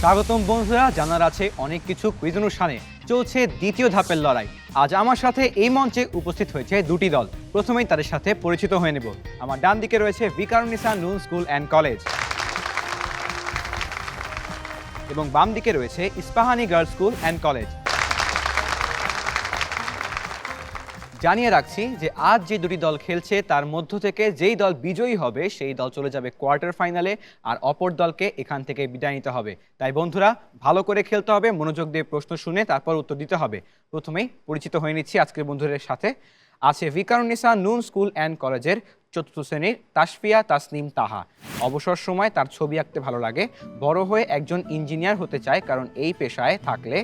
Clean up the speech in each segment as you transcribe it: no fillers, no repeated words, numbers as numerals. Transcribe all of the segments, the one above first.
স্বাগতম বন্ধুরা, জানার আছে অনেক কিছু কুইজ অনুষ্ঠানে চলছে দ্বিতীয় ধাপের লড়াই। আজ আমার সাথে এই মঞ্চে উপস্থিত হয়েছে দুটি দল। প্রথমেই তাদের সাথে পরিচিত হয়ে নেব। আমার ডান দিকে রয়েছে ভিকারুন্নিসা নুন স্কুল অ্যান্ড কলেজ এবং বাম দিকে রয়েছে Ispahani girls school and college. জানিয়ে রাখছি যে আজ যে দুটি দল খেলছে তার মধ্য থেকে যেই দল বিজয়ী হবে সেই দল চলে যাবে কোয়ার্টার ফাইনালে, আর অপর দলকে এখান থেকে বিদায় নিতে হবে। তাই বন্ধুরা, ভালো করে খেলতে হবে, মনোযোগ দিয়ে প্রশ্ন শুনে তারপর উত্তর দিতে হবে। প্রথমেই পরিচিত হয়ে নিচ্ছি আজকের বন্ধুদের সাথে। আছে ভিকারুন্নিসা নুন স্কুল অ্যান্ড কলেজের চতুর্থ শ্রেণীর তাসফিয়া তাসনিম তাহা। অবসর সময় তার ছবি আঁকতে ভালো লাগে, বড় হয়ে একজন ইঞ্জিনিয়ার হতে চায়, কারণ এই পেশায় থাকলে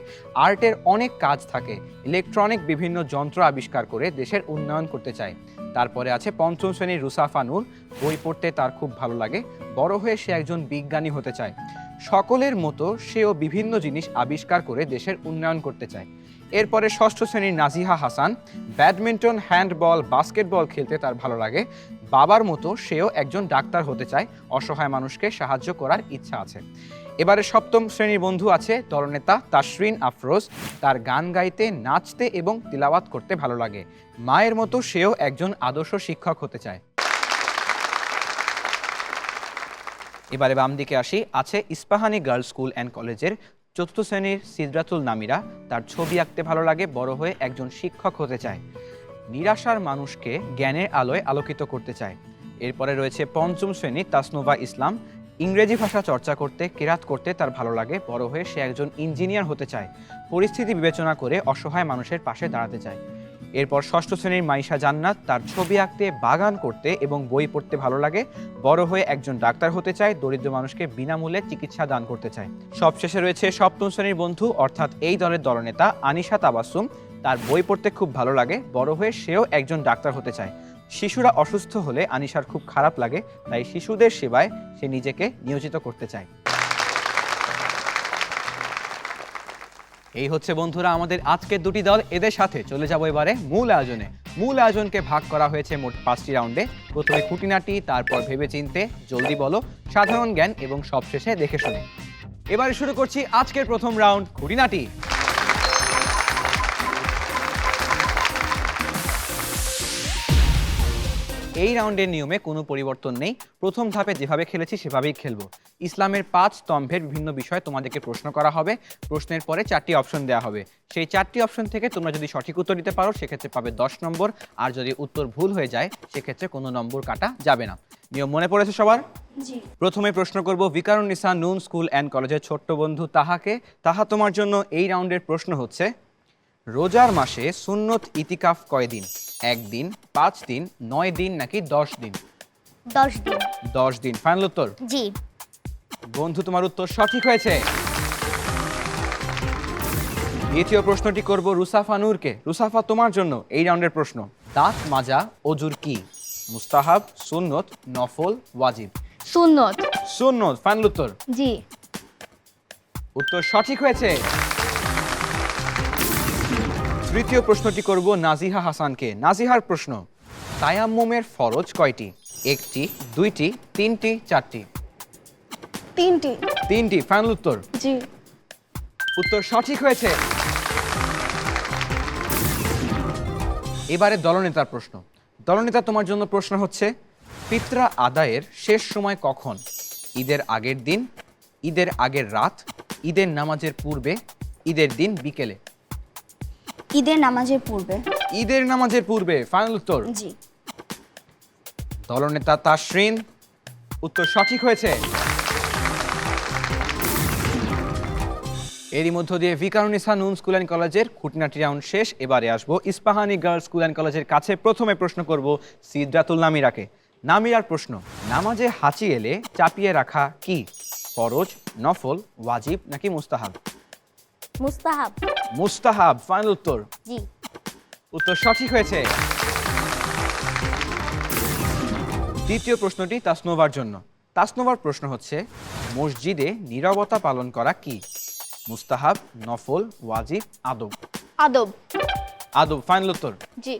আর্টের অনেক কাজ থাকে। ইলেকট্রনিক বিভিন্ন যন্ত্র আবিষ্কার করে দেশের উন্নয়ন করতে চায়। তারপরে আছে পঞ্চম শ্রেণীর রুসাফা নূর। বই পড়তে তার খুব ভালো লাগে, বড় হয়ে সে একজন বিজ্ঞানী হতে চায়। সকলের মতো সেও বিভিন্ন জিনিস আবিষ্কার করে দেশের উন্নয়ন করতে চায়। এরপরে ষষ্ঠ শ্রেণীর Naziha Hasan. Badminton, handball, basketball খেলতে তার ভালো লাগে, বাবার মতো সেও একজন ডাক্তার হতে চায়, অসহায় মানুষকে সাহায্য করার ইচ্ছা আছে। এবারে সপ্তম শ্রেণীর বন্ধু আছে দলনেতা তাসরিন আফরোজ। তার গান গাইতে, নাচতে এবং তিলাওয়াত করতে ভালো লাগে, মায়ের মতো সেও একজন আদর্শ শিক্ষক হতে চায়। এবারে বাম দিকে আসি। আছে ইস্পাহানি গার্লস স্কুল অ্যান্ড কলেজের চতুর্থ শ্রেণীর সিদরাতুল নামিরা। তার ছবি আঁকতে ভালো লাগে, বড় হয়ে একজন শিক্ষক হতে চায়, নিরাশার মানুষকে জ্ঞানের আলোয় আলোকিত করতে চায়। এরপরে রয়েছে পঞ্চম শ্রেণীর তাসনুভা ইসলাম। ইংরেজি ভাষা চর্চা করতে, কেরাত করতে তার ভালো লাগে, বড় হয়ে সে একজন ইঞ্জিনিয়ার হতে চায়, পরিস্থিতি বিবেচনা করে অসহায় মানুষের পাশে দাঁড়াতে চায়। এরপর ষষ্ঠ শ্রেণীর মাইশা জান্নাত। তার ছবি আঁকতে, বাগান করতে এবং বই পড়তে ভালো লাগে, বড় হয়ে একজন ডাক্তার হতে চায়, দরিদ্র মানুষকে বিনামূল্যে চিকিৎসা দান করতে চায়। সবশেষে রয়েছে সপ্তম শ্রেণীর বন্ধু অর্থাৎ এই দলের দলনেতা আনিশা তাবাসসুম। তার বই পড়তে খুব ভালো লাগে, বড় হয়ে সেও একজন ডাক্তার হতে চায়। শিশুরা অসুস্থ হলে আনিশার খুব খারাপ লাগে, তাই শিশুদের সেবায় সে নিজেকে নিয়োজিত করতে চায়। এই হচ্ছে বন্ধুরা আমাদের আজকের দুটি দল। এদের সাথে চলে যাব এবারে মূল আয়োজনে। মূল আয়োজনকে ভাগ করা হয়েছে মোট 5টি রাউন্ডে। প্রথমে খুঁটিনাটি, তারপর ভেবেচিন্তে, জলদি বলো, সাধারণ জ্ঞান এবং সবশেষে দেখে শুনে। এবারে শুরু করছি আজকের প্রথম রাউন্ড, খুঁটিনাটি। এই রাউন্ডের নিয়মে কোনো পরিবর্তন নেই। প্রথম ধাপে যেভাবে খেলেছি সেভাবেই খেলবো। ইসলামের 5 স্তম্ভের বিভিন্ন বিষয় তোমাদেরকে প্রশ্ন করা হবে। প্রশ্নের পরে 4টি অপশন দেওয়া হবে। সেই 4টি অপশন থেকে তোমরা যদি সঠিক উত্তর দিতে পারো সেক্ষেত্রে পাবে 10 নম্বর, আর যদি উত্তর ভুল হয়ে যায় সেক্ষেত্রে কোনো নম্বর কাটা যাবে না। নিয়ম মনে পড়েছে সবার? জি। প্রথমে প্রশ্ন করব ভিকারুন্নিসা নুন স্কুল অ্যান্ড কলেজের ছোট্ট বন্ধু তাহাকে। তাহা, তোমার জন্য এই রাউন্ডের প্রশ্ন হচ্ছে, রোজার মাসে সুন্নত ইতিকাফ কয়দিন? 1 দিন, 5 দিন, 9 দিন নাকি 10 দিন? 10 দিন। 10 দিন ফাইনাল উত্তর? জি। বন্ধু, তোমার উত্তর সঠিক হয়েছে। দ্বিতীয় প্রশ্নটি করব রুসাফা নূরকে। রুসাফা, তোমার জন্য এই রাউন্ডের প্রশ্ন, দাঁত মাজা অজুর কি? মুস্তাহাব, সুন্নত, নফল, ওয়াজিব? সুন্নত। সুন্নত ফাইনাল উত্তর? জি। উত্তর সঠিক হয়েছে। তৃতীয় প্রশ্নটি করব নাজিহা হাসানকে। নাজিহার প্রশ্ন, তায়াম্মুমের ফরজ কয়টি? 1টি, 2টি, 3টি, 4টি? 3টি। 3টি ফাইনাল উত্তর? জি। উত্তর সঠিক হয়েছে। এবারে দলনেতার প্রশ্ন। দলনেতা, তোমার জন্য প্রশ্ন হচ্ছে, ফিতরা আদায়ের শেষ সময় কখন? ঈদের আগের দিন, ঈদের আগের রাত, ঈদের নামাজের পূর্বে, ঈদের দিন বিকেলে? ঈদের নামাজের পূর্বে। ঈদের নামাজের পূর্বে ফাইনাল উত্তর? জি। দলনেতা তাসরিন, উত্তর সঠিক হয়েছে। এরই মধ্য দিয়ে ভিকারুন্নিসা নুন স্কুল অ্যান্ড কলেজের খুঁটিনাটি রাউন্ড শেষ। এবারে আসবো ইস্পাহানি গার্লস স্কুল অ্যান্ড কলেজের কাছে। প্রথমে প্রশ্ন করব সিদরাতুল নামিরাকে। নামিরার প্রশ্ন, নামাজে হাঁচি এলে চাপিয়ে রাখা কি? ফরজ, নফল, ওয়াজিব নাকি মুস্তাহাব? মুস্তাহাব। মুস্তাহাব ফাইনাল উত্তর? জি। উত্তর সঠিক হয়েছে। দ্বিতীয় প্রশ্নটি তাসনোভার জন্য। তাসনোভার প্রশ্ন হচ্ছে, মসজিদে নীরবতা পালন করা কি? মুস্তাহাব, নফল, ওয়াজিব, আদব? আদব। আদব ফাইনাল উত্তর? জি।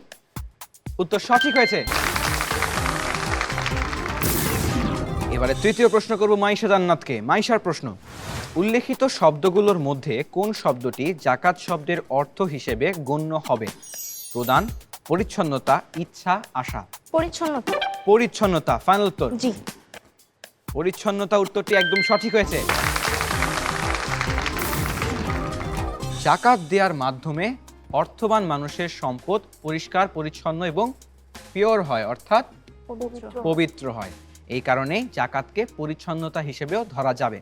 উত্তর সঠিক হয়েছে। এবারে তৃতীয় প্রশ্ন করব মাইশা জান্নাতকে। মাইশার প্রশ্ন, উল্লেখিত শব্দগুলোর মধ্যে কোন শব্দটি জাকাত শব্দের অর্থ হিসেবে গণ্য হবে? প্রদান, পরিচ্ছন্নতা, ইচ্ছা, আশা। পরিচ্ছন্নতা। পরিচ্ছন্নতা ফাইনাল উত্তর। জি। পরিচ্ছন্নতা উত্তরটি একদম সঠিক হয়েছে। জাকাত দেওয়ার মাধ্যমে অর্থবান মানুষের সম্পদ পরিষ্কার পরিচ্ছন্ন এবং পিওর হয়, অর্থাৎ পবিত্র হয়। এই কারণে জাকাতকে পরিচ্ছন্নতা হিসেবেও ধরা যাবে।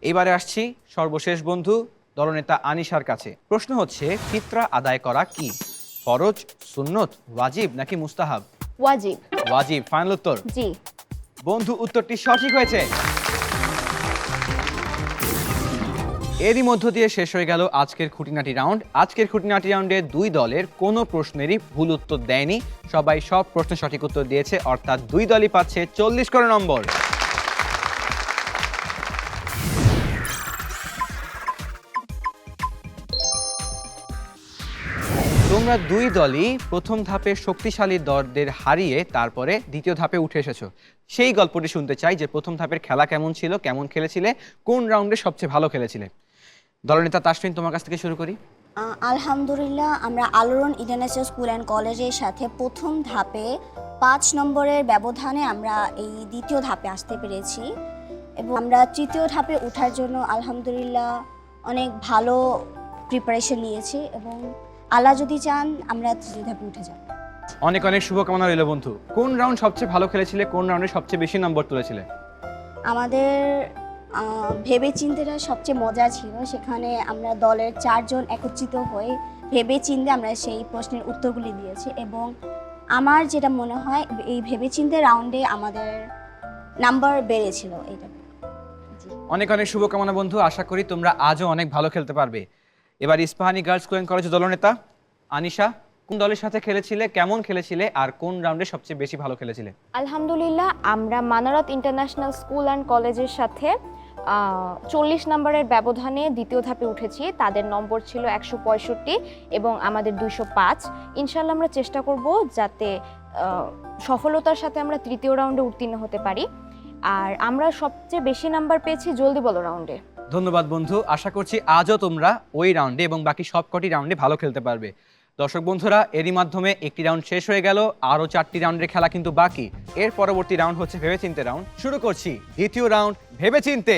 এবারে আসছি সর্বশেষ বন্ধু দলনেতা আনিশার কাছে। প্রশ্ন হচ্ছে, ফিতরা আদায় করা কি? ফরজ, সুন্নত, ওয়াজিব নাকি মুস্তাহাব? ওয়াজিব। ওয়াজিব ফাইনাল উত্তর। জি। বন্ধু উত্তরটি সঠিক হয়েছে। এরই মধ্য দিয়ে শেষ হয়ে গেল আজকের খুঁটিনাটি রাউন্ড। আজকের খুঁটিনাটি রাউন্ডে দুই দলের কোনো প্রশ্নেরই ভুল উত্তর দেয়নি, সবাই সব প্রশ্নের সঠিক উত্তর দিয়েছে, অর্থাৎ দুই দলই পাচ্ছে 40 করে নম্বর। তোমরা দুই দলই প্রথম ধাপে শক্তিশালী দলদের হারিয়ে তারপরে দ্বিতীয় ধাপে উঠে এসেছো। সেই গল্পটি শুনতে চাই যে প্রথম ধাপের খেলা কেমন ছিল, কেমন খেলেছিলে, কোন রাউন্ডে সবচেয়ে ভালো খেলেছিলে। দলনেতা তাসফিন, তোমার কাছ থেকে শুরু করি। আলহামদুলিল্লাহ, আমরা আলোড়ন ইন্টারন্যাশনাল স্কুল অ্যান্ড কলেজের সাথে প্রথম ধাপে 5 নম্বরের ব্যবধানে আমরা এই দ্বিতীয় ধাপে আসতে পেরেছি এবং আমরা তৃতীয় ধাপে ওঠার জন্য আলহামদুলিল্লাহ অনেক ভালো প্রিপারেশন নিয়েছি এবং আল্লাহ যদি চান আমরা তৃতীয় ধাপে উঠে যাব। অনেক অনেক শুভকামনা রইল বন্ধু। কোন রাউন্ড সবচেয়ে ভালো খেলেছিলে, কোন রাউন্ডে সবচেয়ে বেশি নম্বর তুলেছিলে? আমাদের ভেবে চিন্তেটা সবচেয়ে মজা ছিল। সেখানে আমরা দলের 4 জন একত্রিত হয়ে ভেবে চিন্তে আমরা সেই প্রশ্নের উত্তরগুলি দিয়েছি এবং আমার যেটা মনে হয় এই ভেবে চিন্তে রাউন্ডে আমাদের নাম্বার বেড়েছিল। এইটা অনেক অনেক শুভকামনা বন্ধু, আশা করি তোমরা আজও অনেক ভালো খেলতে পারবে। এবার ইস্পাহানি গার্লস স্কুল অ্যান্ড কলেজের দলনেতা আনিশা, কোন দলের সাথে খেলেছিলে, কেমন খেলেছিলে আর কোন রাউন্ডে সবচেয়ে বেশি ভালো খেলেছিলে? আলহামদুলিল্লাহ, আমরা মানারত ইন্টারন্যাশনাল স্কুল অ্যান্ড কলেজের সাথে 40 নম্বরের ব্যবধানে দ্বিতীয় ধাপে উঠেছি। তাদের নম্বর ছিল 165 এবং আমাদের 205। ইনশাল্লাহ আমরা চেষ্টা করব যাতে সফলতার সাথে আমরা তৃতীয় রাউন্ডে উত্তীর্ণ হতে পারি। আর আমরা সবচেয়ে বেশি নাম্বার পেয়েছি জলদি বলো রাউন্ডে। ধন্যবাদ বন্ধু, আশা করছি আজও তোমরা ওই রাউন্ডে এবং বাকি সবকটি রাউন্ডে ভালো খেলতে পারবে। দর্শক বন্ধুরা, এরই মাধ্যমে একটি রাউন্ড শেষ হয়ে গেল, আরও 4টি রাউন্ডের খেলা কিন্তু বাকি। এর পরবর্তী রাউন্ড হচ্ছে ভেবেচিন্তে রাউন্ড। শুরু করছি দ্বিতীয় রাউন্ড, ভেবেচিন্তে।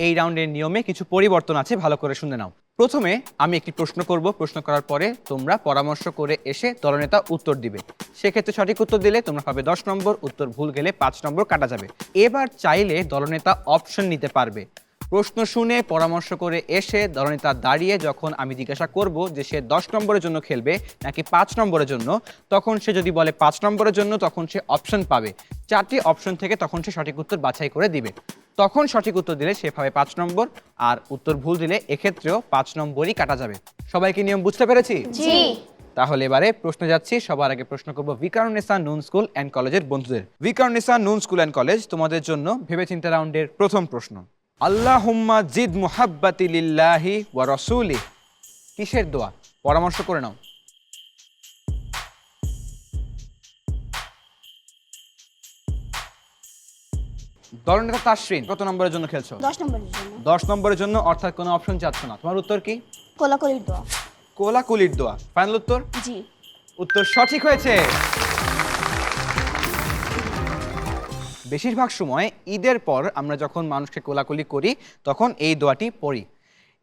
এই রাউন্ডের নিয়মে কিছু পরিবর্তন আছে, ভালো করে শুনে নাও। প্রথমে আমি একটি প্রশ্ন করব, প্রশ্ন করার পরে তোমরা পরামর্শ করে এসে দলনেতা উত্তর দিবে। সেক্ষেত্রে সঠিক উত্তর দিলে তোমরা পাবে 10 নম্বর, উত্তর ভুল গেলে 5 নম্বর কাটা যাবে। এবার চাইলে দলনেতা অপশন নিতে পারবে। প্রশ্ন শুনে পরামর্শ করে এসে দলনেতা দাঁড়িয়ে যখন আমি জিজ্ঞাসা করব যে সে 10 নম্বরের জন্য খেলবে নাকি 5 নম্বরের জন্য, তখন সে যদি বলে 5 নম্বরের জন্য তখন সে অপশন পাবে। 4টি অপশন থেকে তখন সে সঠিক উত্তর বাছাই করে দিবে। তখন সঠিক উত্তর দিলে সে পাবে 5 নম্বর, আর উত্তর ভুল দিলে এক্ষেত্রেও 5 নম্বরই কাটা যাবে। সবাইকে নিয়ম বুঝতে পেরেছি? জি। তাহলে এবারে প্রশ্ন যাচ্ছি। সবার আগে প্রশ্ন করব ভিকারুন্নেসা নুন স্কুল অ্যান্ড কলেজের বন্ধুদের। ভিকারুন্নেসা নুন স্কুল অ্যান্ড কলেজ, তোমাদের জন্য ভেবেচিন্তে রাউন্ডের প্রথম প্রশ্ন। আল্লাহুম্মা জিদ মুহাব্বাতি লিল্লাহি ওয়া রাসূলিহি কিসের দোয়া? পরামর্শ করে নাও। দলনেতা তাসরিন, কত নম্বরের জন্য খেলছো? 10 নম্বরের জন্য। 10 নম্বরের জন্য, অর্থাৎ কোনো অপশন চাচ্ছ না। তোমার উত্তর কি? কোলাকুলির দোয়া। কোলাকুলির দোয়া ফাইনাল উত্তর? জি। উত্তর সঠিক হয়েছে। বেশিরভাগ সময় ঈদের পর আমরা যখন মানুষকে কোলাকুলি করি তখন এই দোয়াটি পড়ি।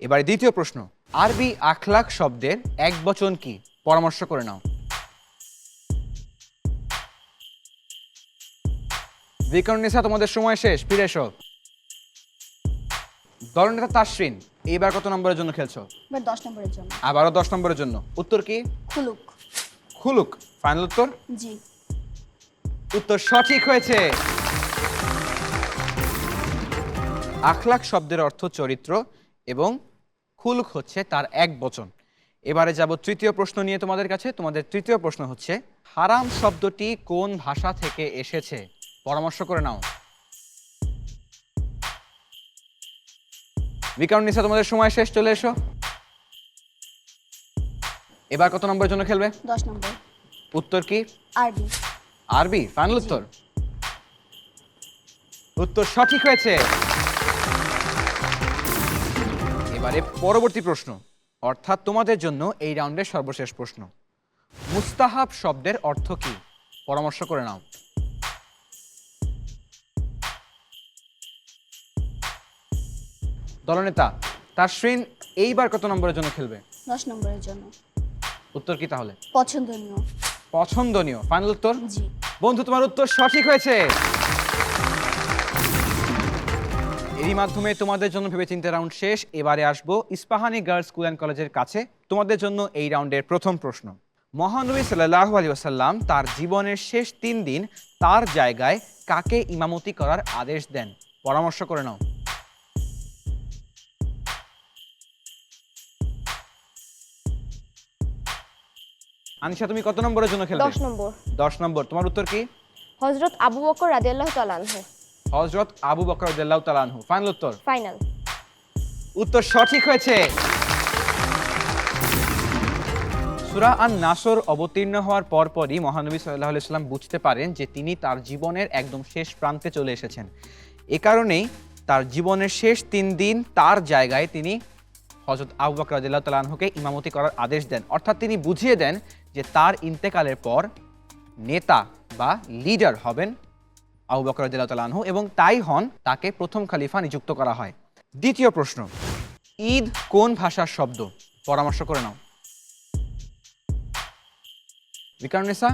এবারে দ্বিতীয় প্রশ্ন, আরবি আখলাক শব্দের একবচন কি? পরামর্শ করে নাও। ভিকারুন্নেসা, তোমাদের সময় শেষ, ফিরে এসো। দলনেতা তাসরিন, এইবার কত নম্বরের জন্য খেলছো? এবার 10 নম্বরের জন্য। আবারও 10 নম্বরের জন্য। উত্তর কি? খুলুক। খুলুক ফাইনাল উত্তর? জি। উত্তর সঠিক হয়েছে। আখলাক শব্দের অর্থ চরিত্র এবং খুলুক হচ্ছে তার এক বচন। এবারে যাব তৃতীয় প্রশ্ন নিয়ে তোমাদের কাছে। তোমাদের তৃতীয় প্রশ্ন হচ্ছে, হারাম শব্দটি কোন ভাষা থেকে এসেছে? পরামর্শ করে নাও। ভিকারুন্নেসা, তোমাদের সময় শেষ, চলে এসো। এবার কত নম্বরের জন্য খেলবে? 10 নম্বর। উত্তর কি? আরবি। আরবি ফাইনাল উত্তর? উত্তর সঠিক হয়েছে। এবারে পরবর্তী প্রশ্ন, অর্থাৎ তোমাদের জন্য এই রাউন্ডের সর্বশেষ প্রশ্ন। মুস্তাহাব শব্দের অর্থ কি? পরামর্শ করে নাও। দলনেতা তাসরিন এইবার কত নম্বরের জন্য খেলবে? 10 নম্বরের জন্য। উত্তর কি তাহলে? পছন্দনীয়। পছন্দনীয় ফাইনাল উত্তর? জি। বন্ধু তোমার উত্তর সঠিক হয়েছে। এরই মাধ্যমে তোমাদের জন্য ভেবেচিন্তে রাউন্ড শেষ। এবারে আসবো ইস্পাহানি গার্লস স্কুল অ্যান্ড কলেজের কাছে। তোমাদের জন্য এই রাউন্ডের প্রথম প্রশ্ন। মহানবী সাল্লাল্লাহু আলাইহি ওয়াসাল্লাম তার জীবনের শেষ 3 দিন তার জায়গায় কাকে ইমামতি করার আদেশ দেন? পরামর্শ করে নাও। আনিশা তুমি কত নম্বরের জন্য খেলবে? 10 নম্বর। 10 নম্বর। তোমার উত্তর কি? হযরত আবু বকর রাদিয়াল্লাহু তাআলা আনহু। হযরত আবু বকর রাদিয়াল্লাহু তাআলা আনহু ফাইনাল উত্তর? ফাইনাল। উত্তর সঠিক হয়েছে। সূরা আন-নাসর অবতীর্ণ হওয়ার পরপরই মহানবী সাল্লাল্লাহু আলাইহি ওয়াসাল্লাম বুঝতে পারেন যে তিনি তার জীবনের একদম শেষ প্রান্তে চলে এসেছেন। এ কারণেই তার জীবনের শেষ 3 দিন তার জায়গায় তিনি হযরত আবু বকর রাদিয়াল্লাহু তাআলা আনহুকে ইমামতি করার আদেশ দেন। অর্থাৎ তিনি বুঝিয়ে দেন যে তার ইন্তেকালের পর নেতা বা লিডার হবেন আবু বকর রাদিয়াল্লাহু তাআলা আনহু এবং তাই হন, তাকে প্রথম খলিফা নিযুক্ত করা হয়। দ্বিতীয় প্রশ্ন, ঈদ কোন ভাষার শব্দ? পরামর্শ করে নাও। বিকারুন্নেসা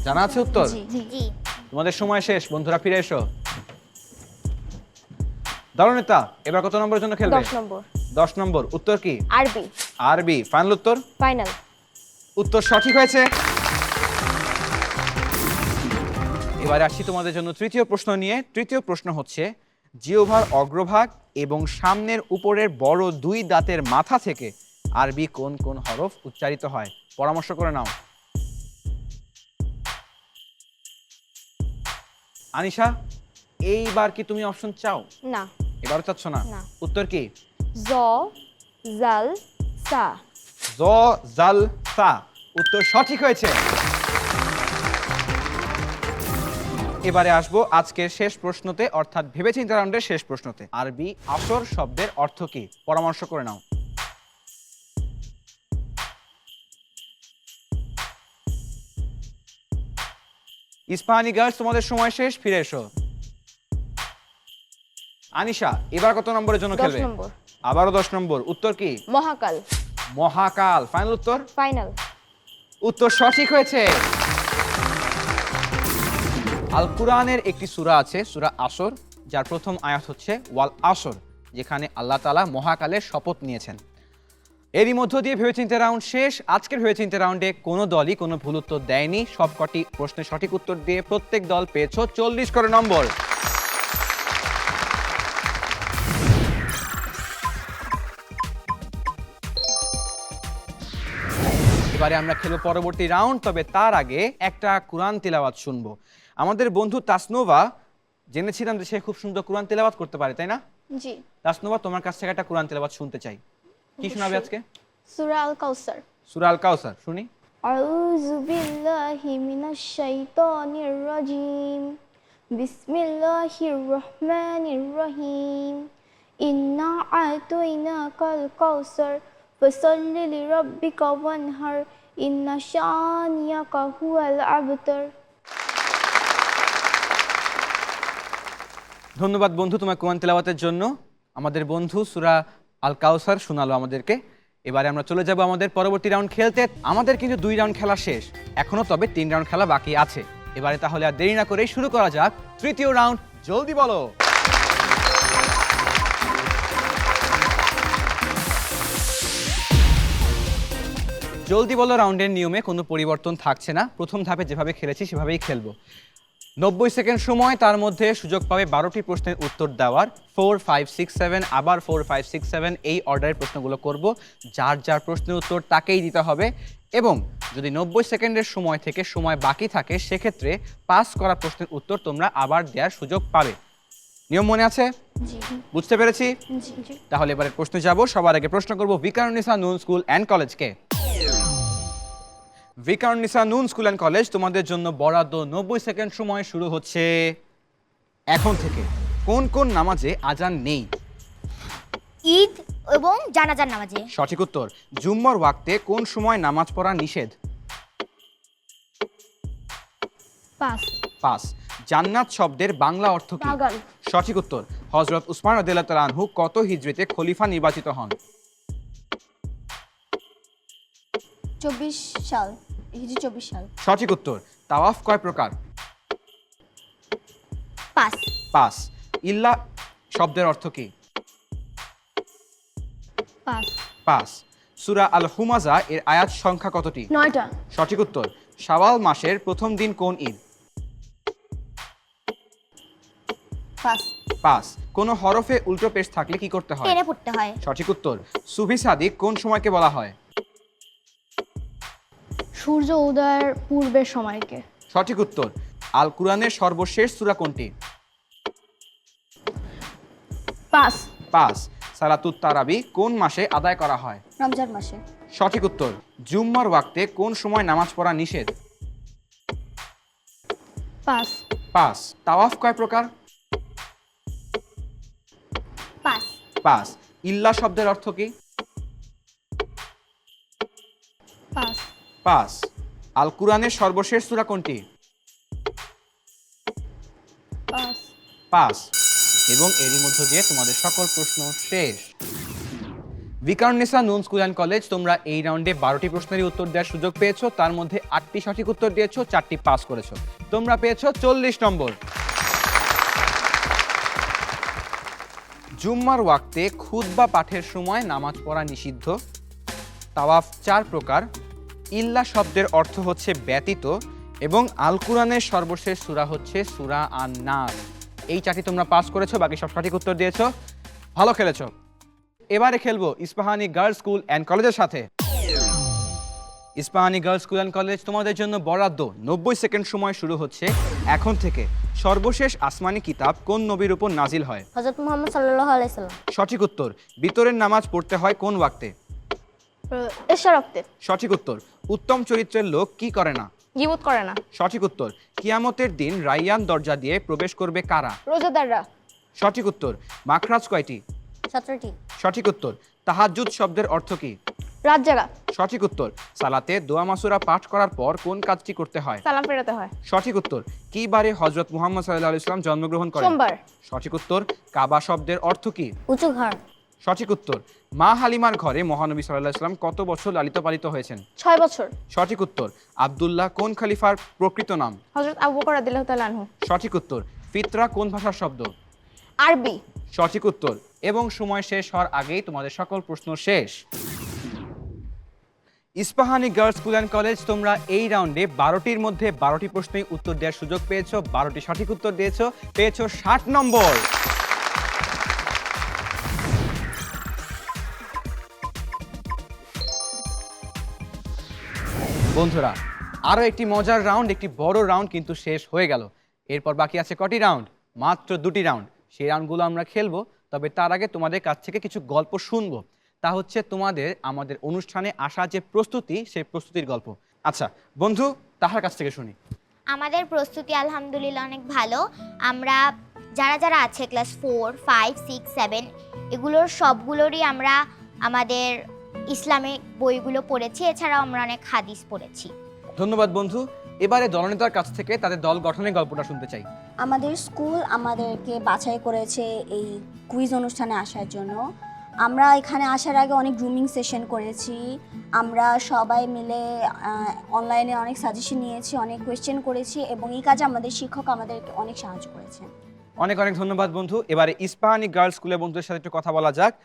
জানা আছে উত্তর? জি। তোমাদের সময় শেষ, বন্ধুরা ফিরে এসো। দলনেতা এবার কত নম্বরের জন্য খেলবে? 10 নম্বর। 10 নম্বর। উত্তর কি? আরবি। আরবি ফাইনাল উত্তর? ফাইনাল। উত্তর সঠিক হয়েছে। এবারে আসছি তোমাদের জন্য তৃতীয় প্রশ্ন নিয়ে। তৃতীয় প্রশ্ন হচ্ছে, জিহ্বার অগ্রভাগ এবং সামনের উপরের বড় 2 দাঁতের মাথা থেকে আরবি কোন কোন হরফ উচ্চারিত হয়? পরামর্শ করে নাও। আনিশা এইবার কি তুমি অপশন চাও? না। এবারও চাচ্ছ না? না। উত্তর কি? জ জাল সা। জ জাল সা। উত্তর সঠিক হয়েছে। এবারে আসবো আজকের শেষ প্রশ্নতে, অর্থাৎ ভেবেচিন্তে রাউন্ডের শেষ প্রশ্নতে। আরবি আসর শব্দের অর্থ কি? পরামর্শ করে নাও। ইস্পাহানি গার্লস তোমাদের সময় শেষ, ফিরে এসো। আনিশা এবার কত নম্বরের জন্য 10 খেলবে? নম্বর। আবারও 10 নম্বর। উত্তর কি? মহাকাল। মহাকাল ফাইনাল উত্তর? ফাইনাল। উত্তর সঠিক হয়েছে। আল কুরআনের একটি সূরা আছে, সূরা আসর, যার প্রথম আয়াত হচ্ছে ওয়াল আসর, যেখানে আল্লাহ তাআলা মহাকালের শপথ নিয়েছেন। এরই মধ্য দিয়ে ভেবেচিন্তে রাউন্ড শেষ। আজকের ভেবেচিন্তে রাউন্ডে কোনো দলই কোনো ভুল উত্তর দেয়নি। সবকটি প্রশ্নের সঠিক উত্তর দিয়ে প্রত্যেক দল পেয়েছো 40 করে নম্বর। এবারে আমরা খেলবো পরবর্তী রাউন্ড, তবে তার আগে একটা কোরআন তিলাওয়াত শুনবো। আমাদের বন্ধু তাসনোভা, জেনেছিলাম যে সে খুব সুন্দর কোরআন তিলাওয়াত করতে পারে, তাই না? জি। তাসনোভা তোমার কাছ থেকে একটা কোরআন তিলাওয়াত শুনতে চাই। কি শোনাবে আজকে? সূরা আল কাউসার। সূরা আল কাউসার শুনি। আউযু বিল্লাহি মিনাশ শাইতানির রাজিম। বিসমিল্লাহির রহমানির রহিম। ইন্না আতাইনাকাল কাউসার ফাসাল্লি লিরাব্বিকা ওয়ানহার ইন্না শানিয়াকা হুয়াল আবতার। ধন্যবাদ বন্ধু তোমার কোরআন তিলাওয়াতের জন্য। আমাদের বন্ধু সূরা আল কাউসার শোনালো আমাদেরকে। এবারে আমরা চলে যাব আমাদের পরবর্তী রাউন্ড খেলতে। আমাদের কিন্তু 2 রাউন্ড খেলা শেষ, এখনো তবে 3 রাউন্ড খেলা বাকি আছে। এবারে তাহলে আর দেরি না করেই শুরু করা যাক তৃতীয় রাউন্ড। জলদি বলো। জলদি বলো রাউন্ডের নিয়মে কোনো পরিবর্তন থাকছে না। প্রথম ধাপে যেভাবে খেলেছি সেভাবেই খেলবো। 90 সেকেন্ড সময়, তার মধ্যে সুযোগ পাবে 12টি প্রশ্নের উত্তর দেওয়ার। 4, 5, 6, 7 আবার 4, 5, 6, 7 এই অর্ডারের প্রশ্নগুলো করব। যার যার প্রশ্নের উত্তর তাকেই দিতে হবে এবং যদি 90 সেকেন্ডের সময় থেকে সময় বাকি থাকে সেক্ষেত্রে পাস করা প্রশ্নের উত্তর তোমরা আবার দেওয়ার সুযোগ পাবে। নিয়ম মনে আছে? জি। বুঝতে পেরেছি? জি। তাহলে এবারে প্রশ্নে যাব। সবার আগে প্রশ্ন করব বিকারুন্নেসা নূন স্কুল অ্যান্ড কলেজকে। ভিকারুন্নিসা নুন স্কুল অ্যান্ড কলেজ, তোমাদের জন্য বরাদ্দ 90 সেকেন্ড সময় শুরু হচ্ছে এখন থেকে। কোন কোন নামাজে আজান নেই? ঈদ এবং জানাজার নামাজে। সঠিক উত্তর। জুম্মার ওয়াক্তে কোন সময় নামাজ পড়া নিষেধ? পাস। পাস। জান্নাত শব্দের বাংলা অর্থ কি? বাগান। সঠিক উত্তর। হযরত উসমান রাদিয়াল্লাহু তাআলা আনহু কত হিজরিতে খলিফা নির্বাচিত হন? 24 সাল, হিজরি 24 সাল। সঠিক উত্তর। তাওয়াফ কয় প্রকার? পাস। পাস। ইল্লা শব্দের অর্থ কি? পাস। পাস। সূরা আল হুমাজা এর আয়াত সংখ্যা কতটি? 9টা। সঠিক উত্তর। শাওয়াল মাসের প্রথম দিন কোন ঈদ? পাস। পাস। কোন হরফে উল্টো পেশ থাকলে কি করতে হয়? টেনে পড়তে হয়। সঠিক উত্তর। সুবহি সাদিক কোন সময়কে বলা হয়? সূর্য উদয়ের পূর্বের সময়কে। সঠিক উত্তর। আল কুরআনের সর্বশেষ সূরা কোনটি? পাস। পাস। সালাতুত তারাবি কোন মাসে আদায় করা হয়? রমজান মাসে। সঠিক উত্তর। জুম্মার ওয়াক্তে কোন সময় নামাজ পড়া নিষেধ? পাস। পাস। তাওয়াফ কয় প্রকার? পাস। পাস। ইল্লা শব্দের অর্থ কি? পাস। পাস। আল কুরআনের সর্বশেষ সূরা কোনটি? পাস। পাস। এবং এরই মধ্য দিয়ে তোমাদের সকল প্রশ্ন শেষ। ভিকারুন্নিসা নুন স্কুল অ্যান্ড কলেজ, তোমরা এই রাউন্ডে 12টি প্রশ্নেরই উত্তর দেওয়ার সুযোগ পেয়েছো। তার মধ্যে 8টি সঠিক উত্তর দিয়েছো, 4টি পাস করেছো। তোমরা পেয়েছো 40 নম্বর। জুম্মার ওয়াক্তে খুতবা পাঠের সময় নামাজ পড়া নিষিদ্ধ। তাওয়াফ 4 প্রকার। ইল্লা শব্দের অর্থ হচ্ছে ব্যতীত এবং আল কুরআনের সর্বশেষ সূরা হচ্ছে সূরা আন-নাস। এই 4টি তোমরা পাস করেছো, বাকি সব সঠিক উত্তর দিয়েছো। ভালো খেলেছো। এবারে খেলবো ইস্পাহানি গার্লস স্কুল অ্যান্ড কলেজের সাথে। Ispahani girls school and college, তোমাদের জন্য বরাদ্দ 90 সেকেন্ড সময় শুরু হচ্ছে এখন থেকে। সর্বশেষ আসমানি কিতাব কোন নবীর উপর নাজিল হয়? হযরত মুহাম্মদ সাল্লাল্লাহু আলাইহি সাল্লাম। সঠিক উত্তর। বিতরের নামাজ পড়তে হয় কোন ওয়াক্তে? এশা রক্তে। সঠিক উত্তর। উত্তম চরিত্রের লোক কি করে না? গীবত করে না। সঠিক উত্তর। কিয়ামতের দিন রাইয়ান দরজা দিয়ে প্রবেশ করবে কারা? রোজাদাররা। সঠিক উত্তর। মাখরাজ কয়টি? 17টি। সঠিক উত্তর। তাহাজ্জুদ শব্দের অর্থ কি? রাত জাগা। সঠিক উত্তর। সালাতে দোয়া মাসুরা পাঠ করার পর কোন কাজটি করতে হয়? সালাম ফেরাতে হয়। সঠিক উত্তর। কি বারে হযরত মুহাম্মদ সাল্লাল্লাহু আলাইহি ওয়াসাল্লাম জন্মগ্রহণ করেন? সোমবার। সঠিক উত্তর। কাবা শব্দের অর্থ কি? উঁচু ঘর। সঠিক উত্তর। মা হালিমার ঘরে মহানবী সাল্লাল্লাহু আলাইহি ওয়াসাল্লাম কত বছর লালিত পালিত হয়েছেন? 6 বছর। সঠিক উত্তর। আব্দুল্লাহ কোন খলিফার প্রকৃত নাম? হযরত আবু বকর রাদিয়াল্লাহু তাআলা আনহু। সঠিক উত্তর। ফিতরা কোন ভাষার শব্দ? আরবি। সঠিক উত্তর। এবং সময় শেষ হওয়ার আগেই তোমাদের সকল প্রশ্ন শেষ। Ispahani girls school and college, তোমরা এই রাউন্ডে 12টির মধ্যে 12টি প্রশ্নেই উত্তর দেওয়ার সুযোগ পেয়েছো। 12টি সঠিক উত্তর দিয়েছো, পেয়েছো 60 নম্বর। বন্ধুরা, আরো একটি মজার রাউন্ড, একটি বড় রাউন্ড কিন্তু শেষ হয়ে গেল। এরপর বাকি আছে কটি রাউন্ড? মাত্র 2টি রাউন্ড। সেই রাউন্ডগুলো আমরা খেলবো, তবে তার আগে তোমাদের কাছ থেকে কিছু গল্প শুনবো। তা হচ্ছে তোমাদের আমাদের অনুষ্ঠানে আসা যে প্রস্তুতি, সেই প্রস্তুতির গল্প। আচ্ছা বন্ধু, তাহার কাছ থেকে শুনি। আমাদের প্রস্তুতি আলহামদুলিল্লাহ অনেক ভালো। আমরা যারা যারা আছে ক্লাস 4, 5, 6, 7 এগুলোর সবগুলোরই আমরা আমাদের ইসলামিক বইগুলো পড়েছি। এছাড়াও আমরা অনেক হাদিস পড়েছি। ধন্যবাদ বন্ধু। এবারে দলনেতার কাছ থেকে তাদের দল গঠনের গল্পটা শুনতে চাই। আমাদের স্কুল আমাদেরকে বাছাই করেছে এই কুইজ অনুষ্ঠানে আসার জন্য। আমরা এখানে আসার আগে অনেক গ্রুমিং সেশন করেছি। আমরা সবাই মিলে অনলাইনে অনেক সাজেশন নিয়েছি, অনেক কোয়েশ্চেন করেছি এবং এই কাজে আমাদের শিক্ষক আমাদেরকে অনেক সাহায্য করেছেন। অনেক অনেক ধন্যবাদ বন্ধু। এবারে ইস্পাহানি গার্লস স্কুলের বন্ধুদের সাথে একটু কথা বলা যাক।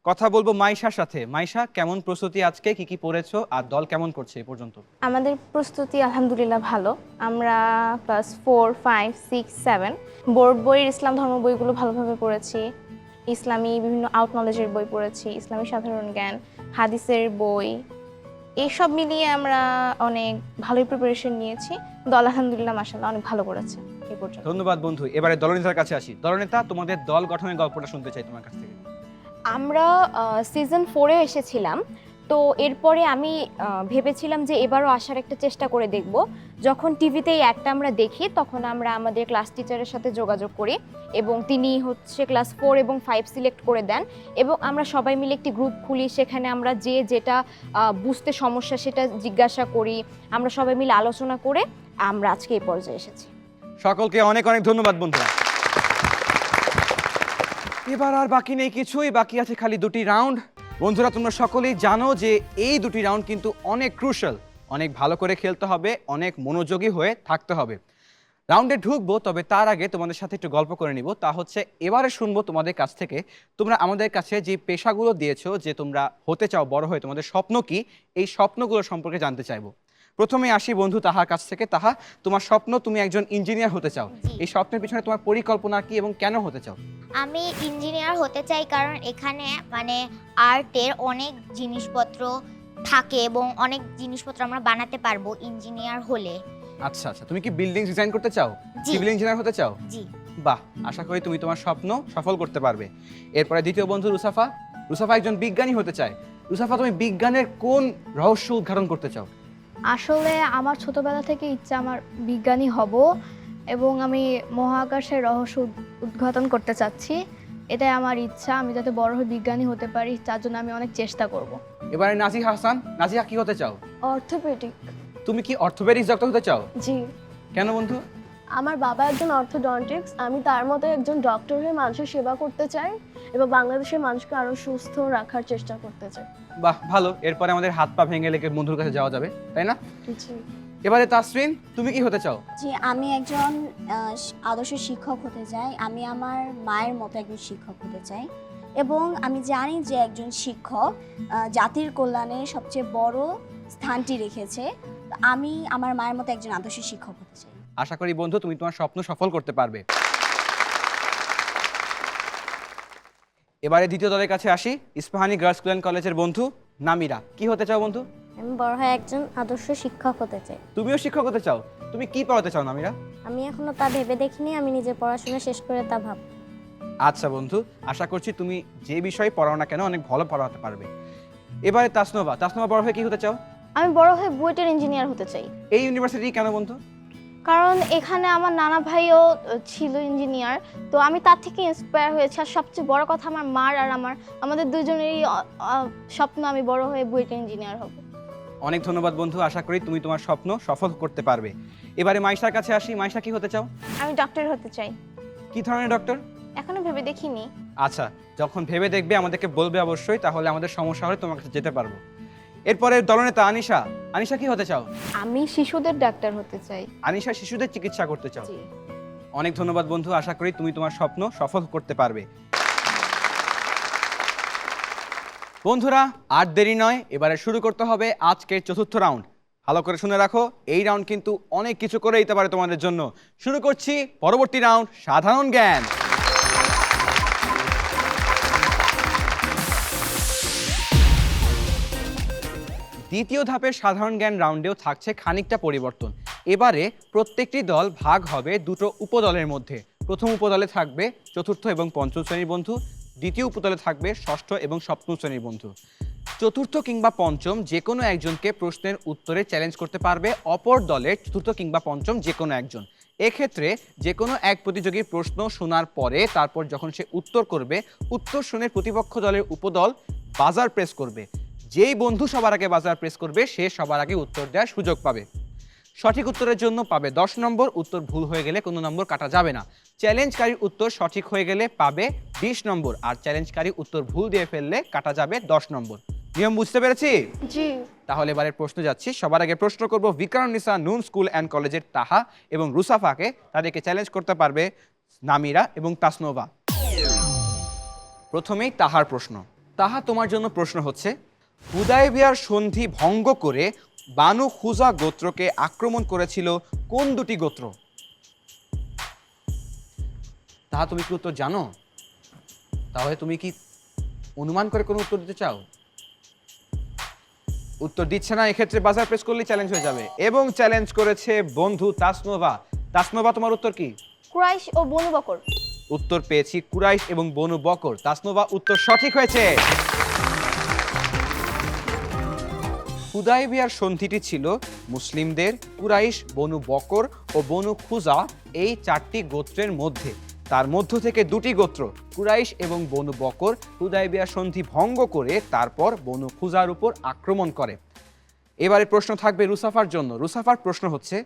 কথা বলবো মাইশার সাথে। মাইশা, কেমন প্রস্তুতি আজকে? কি কি পড়েছো আর দল কেমন করছে এ পর্যন্ত? আমাদের প্রস্তুতি আলহামদুলিল্লাহ ভালো। আমরা ক্লাস 4, 5, 6, 7 বোর্ড বইয়ের ইসলাম ধর্ম বইগুলো ভালোভাবে পড়েছি। ইসলামী বিভিন্ন আউট নলেজের বই পড়েছি, ইসলামী সাধারণ জ্ঞান, হাদিসের বই, এইসব মিলিয়ে আমরা অনেক ভালোই প্রিপারেশন নিয়েছি। দল আলহামদুলিল্লাহ মাশাআল্লাহ অনেক ভালো করেছে এই পর্যন্ত। ধন্যবাদ বন্ধু। এবারে দলনেতার কাছে আসি। দলনেতা, তোমাদের দল গঠনের গল্পটা শুনতে চাই তোমার কাছ থেকে। আমরা সিজন 4-এ এসেছিলাম, তো এরপরে আমি ভেবেছিলাম যে এবারও আসার একটা চেষ্টা করে দেখব। যখন টিভিতে এই অ্যাডটা আমরা দেখি তখন আমরা আমাদের ক্লাস টিচারের সাথে যোগাযোগ করি এবং তিনি হচ্ছে ক্লাস 4 এবং 5 সিলেক্ট করে দেন এবং আমরা সবাই মিলে একটি গ্রুপ খুলি। সেখানে আমরা যে যেটা বুঝতে সমস্যা সেটা জিজ্ঞাসা করি, আমরা সবাই মিলে আলোচনা করে আমরা আজকে এই পর্যায়ে এসেছি। সকলকে অনেক অনেক ধন্যবাদ বন্ধুরা। এবার আর বাকি নেই কিছুই, বাকি আছে খালি দুটি রাউন্ড। বন্ধুরা তোমরা সকলেই জানো যে এই দুটি রাউন্ড কিন্তু অনেক ক্রুশাল, অনেক ভালো করে খেলতে হবে, অনেক মনোযোগী হয়ে থাকতে হবে। রাউন্ডে ঢুকবো, তবে তার আগে তোমাদের সাথে একটু গল্প করে নিব। তা হচ্ছে এবারে শুনবো তোমাদের কাছ থেকে, তোমরা আমাদের কাছে যে পেশাগুলো দিয়েছো, যে তোমরা হতে চাও বড় হয়ে, তোমাদের স্বপ্ন কি, এই স্বপ্নগুলো সম্পর্কে জানতে চাইবো। প্রথমে আসি বন্ধু তাহার কাছ থেকে। তাহা, তোমার স্বপ্ন, তুমি একজন ইঞ্জিনিয়ার হতে চাও। জি। এই স্বপ্নের পিছনে তোমার পরিকল্পনা কি এবং কেন হতে চাও? আমি ইঞ্জিনিয়ার হতে চাই কারণ এখানে মানে আর্টের অনেক জিনিসপত্র থাকে এবং অনেক জিনিসপত্র আমরা বানাতে পারবো ইঞ্জিনিয়ার হলে। আচ্ছা আচ্ছা, তুমি কি বিল্ডিং ডিজাইন করতে চাও, জি। সিভিল ইঞ্জিনিয়ার হতে চাও? জি। বাহ, আশা করি তুমি তোমার স্বপ্ন সফল করতে পারবে। এরপরে দ্বিতীয় বন্ধু রুসাফা। রুসাফা একজন বিজ্ঞানী হতে চায়। রুসাফা, তুমি বিজ্ঞানের কোন রহস্য উদ্ঘাটন করতে চাও? আসলে আমার ছোটবেলা থেকে ইচ্ছা আমার বিজ্ঞানী হব এবং আমি মহাকাশের রহস্য উদ্ঘাটন করতে চাচ্ছি। এটাই আমার ইচ্ছা, আমি যাতে বড় হয়ে বিজ্ঞানী হতে পারি তার জন্য আমি অনেক চেষ্টা করব। এবারে নাজিহা হাসান। নাজিহা, কি হতে চাও? অর্থোপেডিক। তুমি কি অর্থোপেডিক্স ডক্টর হতে চাও? জি। কেন বন্ধু? আমার বাবা একজন অর্থোডন্টিক্স, আমি তার মতো একজন ডক্টর হয়ে মানুষের সেবা করতে চাই এবং বাংলাদেশের মানুষকে আরো সুস্থ রাখার চেষ্টা করতে চাই। বাহ, ভালো। এরপরে আমাদের হাত পা ভেঙে লেগে বন্ধুর কাছে যাওয়া যাবে, তাই না? জি। এবারে তাসরিন, তুমি কি হতে চাও? জি, আমি একজন আদর্শ শিক্ষক হতে চাই। আমি আমার মায়ের মতো একজন শিক্ষক হতে চাই এবং আমি জানি যে একজন শিক্ষক জাতির কল্যাণে সবচেয়ে বড় স্থানটি রেখেছে। তো আমি আমার মায়ের মতো একজন আদর্শ শিক্ষক হতে চাই। আশা করি বন্ধু তুমি তোমার স্বপ্ন সফল করতে পারবে। এবারে দ্বিতীয় দলের কাছে আসি। ইস্পাহানি গার্লস স্কুল অ্যান্ড কলেজের বন্ধু নামিরা, কি হতে চাও বন্ধু? আমি বড় হয়ে একজন আদর্শ শিক্ষক হতে চাই। তুমিও শিক্ষক হতে চাও? তুমি কি পড়াতে চাও নামিরা? আমি এখনো তা ভেবে দেখিনি, আমি নিজের পড়াশোনা শেষ করে তা ভাব। আচ্ছা বন্ধু, আশা করছি তুমি যে বিষয়ে পড়াও না কেন অনেক ভালো পড়াতে পারবে। এবারে তাসনোভা। তাসনোভা, বড় হয়ে কি হতে চাও? আমি বড় হয়ে বুয়েটের ইঞ্জিনিয়ার হতে চাই এই ইউনিভার্সিটি কেন বন্ধু? কারণ এখানে আমার নানা ভাইও ছিল ইঞ্জিনিয়ার, তো আমি তার থেকে ইন্সপায়ার হয়েছি। আর সবচেয়ে বড় কথা আমার মার আর আমাদের দুজনেরই স্বপ্ন আমি বড় হয়ে বুয়েটের ইঞ্জিনিয়ার হব। অনেক ধন্যবাদ বন্ধু, আশা করি তুমি তোমার স্বপ্ন সফল করতে পারবে। এবারে মাইশার কাছে আসি। মাইশা, কি হতে চাও? আমি ডক্টর হতে চাই। কি ধরনের ডক্টর? এখনো ভেবে দেখিনি। আচ্ছা, যখন ভেবে দেখবে আমাদেরকে বলবে অবশ্যই, তাহলে আমাদের সমস্যা হলে তোমার কাছে যেতে পারবো। এরপরে দলনেতা আনিশা। আনিশা, কি হতে চাও? আমি শিশুদের ডাক্তার হতে চাই। আনিশা শিশুদের চিকিৎসা করতে চাও। জি। অনেক ধন্যবাদ বন্ধু, আশা করি তুমি তোমার স্বপ্ন সফল করতে পারবে। বন্ধুরা, আর দেরি নয়, এবারে শুরু করতে হবে আজকের চতুর্থ রাউন্ড। ভালো করে শুনে রাখো, এই রাউন্ড কিন্তু অনেক কিছু করে দিতে পারে তোমাদের জন্য। শুরু করছি পরবর্তী রাউন্ড, সাধারণ জ্ঞান। দ্বিতীয় ধাপের সাধারণ জ্ঞান রাউন্ডেও থাকছে খানিকটা পরিবর্তন। এবারে প্রত্যেকটি দল ভাগ হবে দুটো উপদলের মধ্যে। প্রথম উপদলে থাকবে চতুর্থ এবং পঞ্চম শ্রেণীর বন্ধু, দ্বিতীয় উপদলে থাকবে ষষ্ঠ এবং সপ্তম শ্রেণীর বন্ধু। চতুর্থ কিংবা পঞ্চম যে কোনো একজনকে প্রশ্নের উত্তরে চ্যালেঞ্জ করতে পারবে অপর দলের চতুর্থ কিংবা পঞ্চম যে কোনো একজন। এক্ষেত্রে যে কোনো এক প্রতিযোগীর প্রশ্ন শোনার পরে তারপর যখন সে উত্তর করবে, উত্তর শুনে প্রতিপক্ষ দলের উপদল বাজার প্রেস করবে। যেই বন্ধু সবার আগে বাজার প্রেস করবে সে সবার আগে উত্তর দেওয়ার সুযোগ পাবে। সঠিক উত্তরের জন্য পাবে 10 নম্বর, উত্তর ভুল হয়ে গেলে কোনো নম্বর কাটা যাবে না। চ্যালেঞ্জকারীর উত্তর সঠিক হয়ে গেলে পাবে 20 নম্বর, আর চ্যালেঞ্জকারী উত্তর ভুল দিয়ে ফেললে কাটা যাবে 10 নম্বর। নিয়ম বুঝতে পেরেছি? জি। তাহলে এবারে প্রশ্ন যাচ্ছি। সবার আগে প্রশ্ন করব ভিকারুন্নিসা নূন স্কুল অ্যান্ড কলেজের তাহা এবং রুসাফাকে। তাদেরকে চ্যালেঞ্জ করতে পারবে নামিরা এবং তাসনোভা। প্রথমেই তাহার প্রশ্ন। তাহা, তোমার জন্য প্রশ্ন হচ্ছে, হুদায়বিয়ার সন্ধি ভঙ্গ করে বানু খুজা গোত্রকে আক্রমণ করেছিল কোন দুটি গোত্র? তাহা, তুমি কি উত্তর জানো? তাহলে তুমি কি অনুমান করে কোনো উত্তর দিতে চাও? উত্তর দিচ্ছে না, এক্ষেত্রে বাজার প্রেস করলেই চ্যালেঞ্জ হয়ে যাবে। এবং চ্যালেঞ্জ করেছে বন্ধু তাসনোভা। তাসনোভা, তোমার উত্তর কি? কুরাইশ ও বনু বকর। উত্তর পেয়েছি কুরাইশ এবং বনু বকর। তাসনোভা, উত্তর সঠিক হয়েছে। হুদায়বিয়ার সন্ধিটি ছিল মুসলিমদের, কুরাইশ, বনু বকর ও বনু খুজা এই 4টি গোত্রের মধ্যে। তার মধ্য থেকে 2টি গোত্র কুরাইশ এবং বনু বকর হুদায়বিয়ার সন্ধি ভঙ্গ করে তারপর বনু খুজার উপর আক্রমণ করে। এবারে প্রশ্ন থাকবে রুসাফার জন্য। রুসাফার প্রশ্ন হচ্ছে,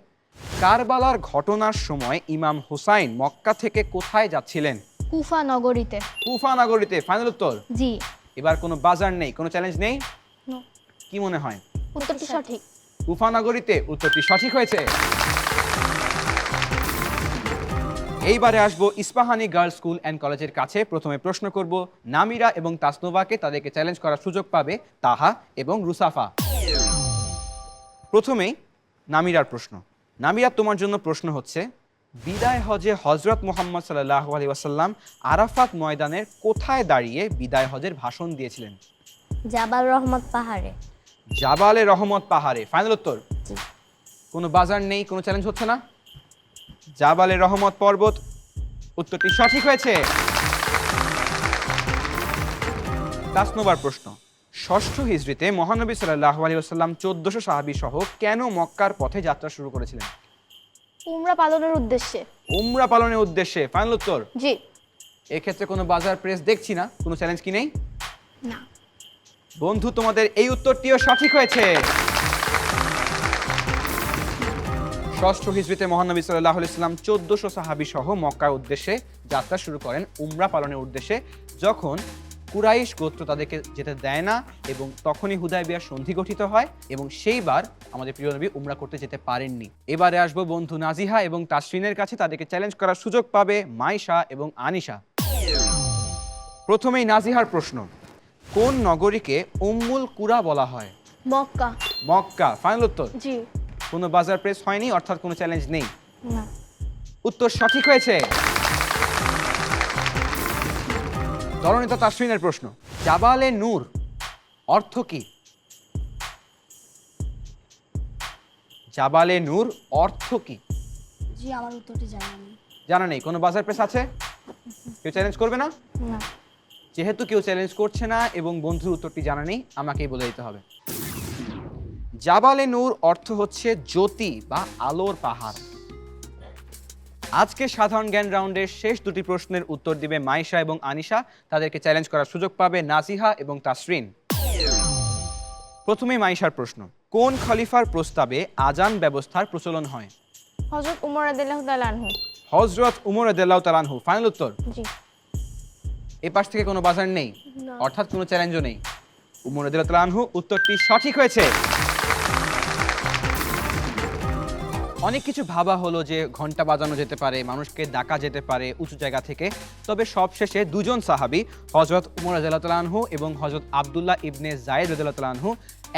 কারবালার ঘটনার সময় ইমাম হুসাইন মক্কা থেকে কোথায় যাচ্ছিলেন? কুফা নগরীতে। কুফা নগরীতে। ফাইনাল উত্তর? জি। এবার কোনো বাজার নেই, কোনো চ্যালেঞ্জ নেই? No. কি মনে হয়? উত্তরটি সঠিক। কুফা নগরীতে। উত্তরটি সঠিক হয়েছে। এইবারে আসবো ইস্পাহানি গার্লস স্কুল অ্যান্ড কলেজের কাছে। প্রথমে প্রশ্ন করব নামিরা এবং তাসনোভাকে, তাদেরকে চ্যালেঞ্জ করার সুযোগ পাবে তাহা এবং রুসাফা। প্রথমেই নামিরার প্রশ্ন। নামিরা, তোমার জন্য প্রশ্ন হচ্ছে, বিদায় হজে হজরত মুহাম্মদ সাল্লাল্লাহু আলাইহি ওয়াসাল্লাম আরাফাত ময়দানের কোথায় দাঁড়িয়ে বিদায় হজের ভাষণ দিয়েছিলেন? জাবাল রহমত পাহাড়ে। জাবালে রহমত পাহাড়ে। ফাইনাল উত্তর? জি। কোনো বাজার নেই, কোনো চ্যালেঞ্জ হচ্ছে না? জাবালে রহমত পর্বত। উত্তরটি সঠিক হয়েছে। তাসনোবার প্রশ্ন, ষষ্ঠ হিজরিতে মহানবী সাল্লাল্লাহু আলাইহি ওয়াসাল্লাম 1400 সাহাবী সহ কেন মক্কার পথে যাত্রা শুরু করেছিলেন? উমরা পালনের উদ্দেশ্যে। উমরা পালনের উদ্দেশ্যে। ফাইনাল উত্তর? জি। এক্ষেত্রে কোনো বাজার প্রেস দেখছি না, কোনো চ্যালেঞ্জ কি নেই? না। বন্ধু, তোমাদের এই উত্তরটিও সঠিক হয়েছে। ষষ্ঠ হিজরিতে মহানবী সাল্লাল্লাহু আলাইহি ওয়াসাল্লাম 1400 সাহাবী সহ মক্কার উদ্দেশ্যে যাত্রা শুরু করেন উমরা পালনের উদ্দেশ্যে, যখন কুরাইশ গোত্র তাদেরকে যেতে দেয় না এবং তখনই হুদায়বিয়ার সন্ধি গঠিত হয় এবং সেইবার আমাদের প্রিয় নবী উমরা করতে যেতে পারেননি। এবারে আসবো বন্ধু নাজিহা এবং তাসরিনের কাছে, তাদেরকে চ্যালেঞ্জ করার সুযোগ পাবে মাইশা এবং আনিশা। প্রথমেই নাজিহার প্রশ্ন, কোন নগরীকে উম্মুল কুরা বলা হয়? মক্কা। মক্কা। ফাইনাল উত্তর? জি। কোনো বাজার প্রেস হয়নি, অর্থাৎ কোনো চ্যালেঞ্জ নেই। না। উত্তর সঠিক হয়েছে। দরনিতা তাসরিনের প্রশ্ন, জাবালে নূর অর্থ কি? জাবালে নূর অর্থ কি? জি, আমার উত্তরটি জানা নেই। জানা নেই। কোনো বাজার প্রেস আছে? কেউ চ্যালেঞ্জ করবে না? না। যেহেতু কেউ চ্যালেঞ্জ করছে না এবং বন্ধুর উত্তরটি জানা নেই, আমাকেই বলে দিতে হবে। জাবালে নূর অর্থ হচ্ছে জ্যোতি বা আলোর পাহাড়। আজকে সাধারণ জ্ঞান রাউন্ডের শেষ 2টি প্রশ্নের উত্তর দিবে মাইশা এবং আনিশা, তাদেরকে চ্যালেঞ্জ করার সুযোগ পাবে নাজিহা এবং তাসরিন। প্রথমেই মাইশার প্রশ্ন, কোন খলিফার প্রস্তাবে আজান ব্যবস্থার প্রচলন হয়? হযরত উমর রাদিয়াল্লাহু তাআলা আনহু। হযরত উমর রাদিয়াল্লাহু তাআলা আনহু। ফাইনাল উত্তর? জি। এ পাশ থেকে কোনো বাজার নেই, না। অর্থাৎ কোনো চ্যালেঞ্জও নেই। উমর রাদিয়াল্লাহু তাআলা আনহু। উত্তরটি সঠিক হয়েছে। অনেক কিছু ভাবা হলো যে ঘন্টা বাজানো যেতে পারে, মানুষকে ডাকা যেতে পারে উঁচু জায়গা থেকে, তবে সবশেষে 2জন সাহাবী হযরত উমর রাদিয়াল্লাহু তাআলা আনহু এবং হযরত আব্দুল্লাহ ইবনে যায়েদ রাদিয়াল্লাহু তাআলা আনহু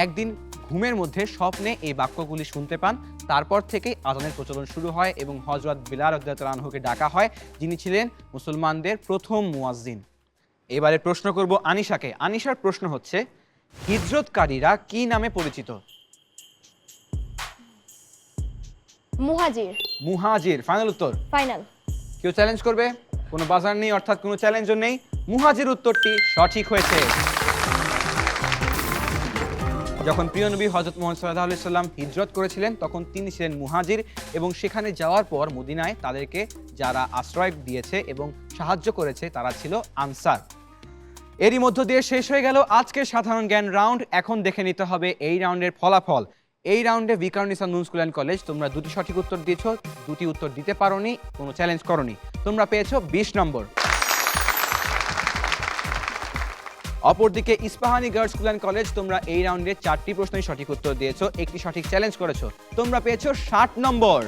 একদিন ঘুমের মধ্যে স্বপ্নে এই বাক্যগুলি শুনতে পান। তারপর থেকেই আজানের প্রচলন শুরু হয় এবং হযরত বিলাল রাদিয়াল্লাহু তাআলা আনহুকে ডাকা হয়, যিনি ছিলেন মুসলমানদের প্রথম মুয়াজ্জিন। এবারে প্রশ্ন করব আনিশাকে। আনিশার প্রশ্ন হচ্ছে, হিজরতকারীরা কি নামে পরিচিত? মুহাজির। মুহাজির। ফাইনাল উত্তর? ফাইনাল। কেউ চ্যালেঞ্জ করবে? কোনো বাজার নেই, অর্থাৎ কোনো চ্যালেঞ্জও নেই। মুহাজির উত্তরটি সঠিক হয়েছে। যখন প্রিয় নবী হযরত মুহাম্মদ সাল্লাল্লাহু আলাইহি সাল্লাম হিজরত করেছিলেন, তখন তিনি ছিলেন মুহাজির এবং সেখানে যাওয়ার পর মদিনায় তাদেরকে যারা আশ্রয় দিয়েছে এবং সাহায্য করেছে তারা ছিল আনসার। এরই মধ্য দিয়ে শেষ হয়ে গেল আজকের সাধারণ জ্ঞান রাউন্ড। এখন দেখে নিতে হবে এই রাউন্ডের ফলাফল। এই রাউন্ডে ভিকারুন্নিসা নূন স্কুল অ্যান্ড কলেজ, তোমরা 2টি সঠিক উত্তর দিয়েছো, 2টি উত্তর দিতে পারোনি, কোনো চ্যালেঞ্জ করোনি। তোমরা পেয়েছো 20 নম্বর। অপরদিকে Ispahani girls school and college, তোমরা এই রাউন্ডে 4টি প্রশ্নের সঠিক উত্তর দিয়েছো, 1টি সঠিক চ্যালেঞ্জ করেছো, তোমরা পেয়েছো 60 নম্বর।